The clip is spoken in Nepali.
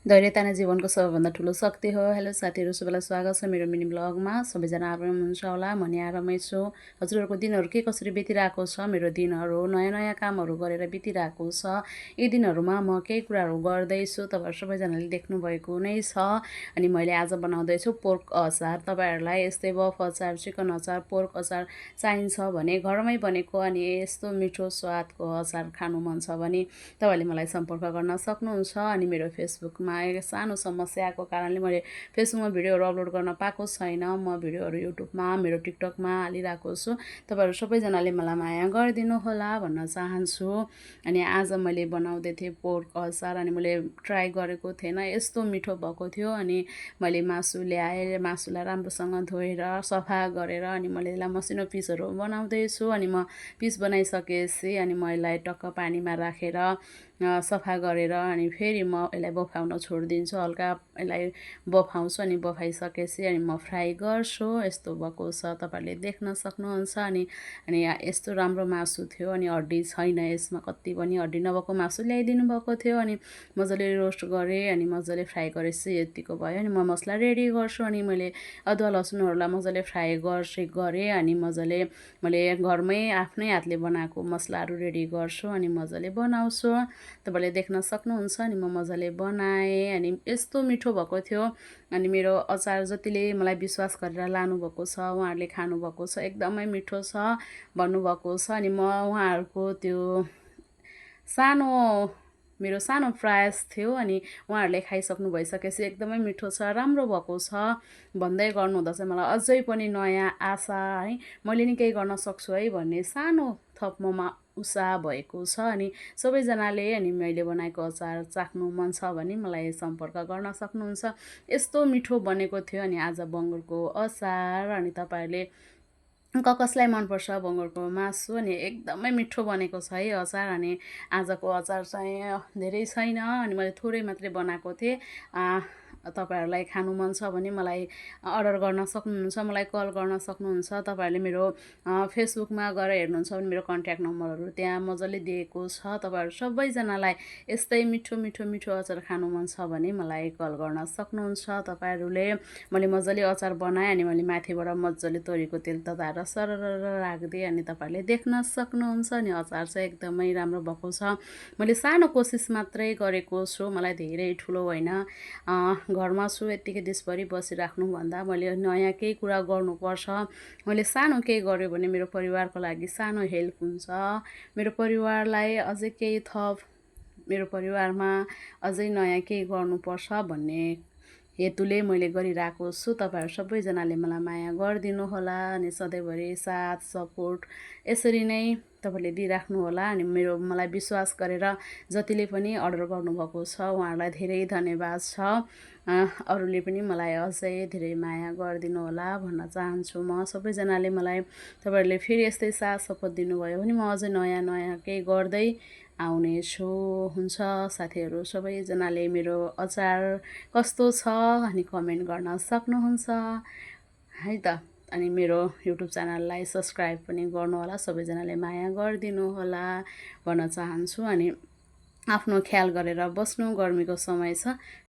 धैर्यता नै जीवनको सबैभन्दा ठुलो शक्ति हो। हेलो साथीहरू, सबैलाई स्वागत छ मेरो मिनी ब्लगमा। सबैजना आराम हुनुहुन्छ होला, म नि आरामै छु। हजुरहरूको दिनहरू के कसरी बितिरहेको छ? मेरो दिनहरू नयाँ नयाँ कामहरू गरेर बितिरहेको छ। यी दिनहरूमा म केही कुराहरू गर्दैछु, तपाईँहरू सबैजनाले देख्नुभएको नै छ। अनि मैले आज बनाउँदैछु पोर्क अचार। तपाईँहरूलाई यस्तै बफ अचार, चिकन अचार, पोर्क अचार चाहिन्छ भने घरमै बनेको अनि यस्तो मिठो स्वादको अचार खानु मन छ भने तपाईँले मलाई सम्पर्क गर्न सक्नुहुन्छ। अनि मेरो फेसबुकमा सानो समस्याको कारणले मैले फेसबुकमा भिडियोहरू अपलोड गर्न पाएको छैन। म भिडियोहरू युट्युबमा, मेरो टिकटकमा हालिरहेको छु। तपाईँहरू सबैजनाले मलाई माया गरिदिनु होला भन्न चाहन्छु। अनि आज मैले बनाउँदै थिएँ पोर्क अचार अनि मैले ट्राई गरेको थिएन, यस्तो मिठो भएको थियो। अनि मैले मासु ल्याएँ, मासुलाई राम्रोसँग धोएर सफा गरेर अनि मैले यसलाई मसिनो पिसहरू बनाउँदैछु। अनि म पिस बनाइसकेपछि अनि म यसलाई टक्क पानीमा राखेर सफा गरेर अनि फेरि म यसलाई बफाउन छोडिदिन्छु। हल्का यसलाई बफाउँछु अनि बफाइसकेपछि अनि म फ्राई गर्छु। यस्तो भएको छ, तपाईँहरूले देख्न सक्नुहुन्छ। अनि अनि यस्तो राम्रो मासु थियो अनि हड्डी छैन यसमा, कति पनि हड्डी नभएको मासु ल्याइदिनु भएको थियो। अनि मजाले रोस्ट गरेँ अनि मजाले फ्राई गरेपछि यतिको भयो। अनि म मसला रेडी गर्छु। अनि मैले अदुवा लसुनहरूलाई मजाले फ्राई गरेँ अनि मजाले मैले घरमै आफ्नै हातले बनाएको मसलाहरू रेडी गर्छु अनि मजाले बनाउँछु। तपाईँले देख्न सक्नुहुन्छ। अनि म मजाले बनाएँ अनि यस्तो मिठो भएको थियो। अनि मेरो अचार जतिले मलाई विश्वास गरेर लानुभएको छ, उहाँहरूले खानुभएको छ, एकदमै मिठो छ भन्नुभएको छ। अनि म उहाँहरूको त्यो सानो मेरो सानो प्रयास थियो अनि उहाँहरूले खाइसक्नु भइसकेपछि एकदमै मिठो छ, राम्रो भएको छ भन्दै गर्नुहुँदा चाहिँ मलाई अझै पनि नयाँ आशा है, मैले नि केही गर्न सक्छु है भन्ने सानो थप ममा उत्साह भएको छ। अनि सबैजनाले अनि मैले बनाएको अचार चाख्नु मन छ भने मलाई सम्पर्क गर्न सक्नुहुन्छ। यस्तो मिठो बनेको थियो अनि आज बङ्गुरको अचार। अनि तपाईँहरूले कसलाई मनपर्छ बङ्गुरको मासु? अनि एकदमै मिठो बनेको छ है अचार। अनि आजको अचार चाहिँ धेरै छैन अनि मैले थोरै मात्रै बनाएको थिएँ। तपाईँहरूलाई खानु मन छ भने मलाई अर्डर गर्न सक्नुहुन्छ, मलाई कल गर्न सक्नुहुन्छ। तपाईँहरूले मेरो फेसबुकमा गएर हेर्नुहुन्छ भने मेरो कन्ट्याक्ट नम्बरहरू त्यहाँ मजाले दिएको छ। तपाईँहरू सबैजनालाई यस्तै मिठो मिठो मिठो अचार खानु मन छ भने मलाई कल गर्न सक्नुहुन्छ। तपाईँहरूले मैले मजाले अचार बनाएँ अनि मैले माथिबाट मजाले तोरीको तेल तताएर सरर राखिदिएँ अनि तपाईँहरूले देख्न सक्नुहुन्छ। अनि अचार चाहिँ एकदमै राम्रो भएको छ। मैले सानो कोसिस मात्रै गरेको छु, मलाई धेरै ठुलो होइन। घरमा छु यत्तिकै देशभरि बसिराख्नुभन्दा मैले नयाँ केही कुरा गर्नुपर्छ। मैले सानो केही गरेँ भने मेरो परिवारको लागि सानो हेल्प हुन्छ। मेरो परिवारलाई अझै केही थप, मेरो परिवारमा अझै नयाँ केही गर्नुपर्छ भन्ने हेतुले मैले गरिरहेको छु। तपाईँहरू सबैजनाले मलाई माया गरिदिनु होला अनि सधैँभरि साथ सपोर्ट यसरी नै तपाईँले दिइराख्नु होला। अनि मलाई विश्वास गरेर जतिले पनि अर्डर गर्नुभएको छ उहाँहरूलाई धेरै धन्यवाद छ। अरूले पनि मलाई अझै धेरै माया गरिदिनु होला भन्न चाहन्छु। म सबैजनाले मलाई तपाईँहरूले फेरि यस्तै साथ सपोर्ट दिनुभयो भने म अझै नयाँ नयाँ केही गर्दै आउनेछु। हुन्छ साथीहरू, सबैजनाले मेरो अचार कस्तो छ अनि कमेन्ट गर्न सक्नुहुन्छ है त। अनि मेरो युट्युब च्यानललाई सब्सक्राइब पनि गर्नु होला। सबैजनाले माया गरिदिनु होला भन्न चाहन्छु। अनि आफ्नो ख्याल गरेर बस्नु, गर्मीको समय छ।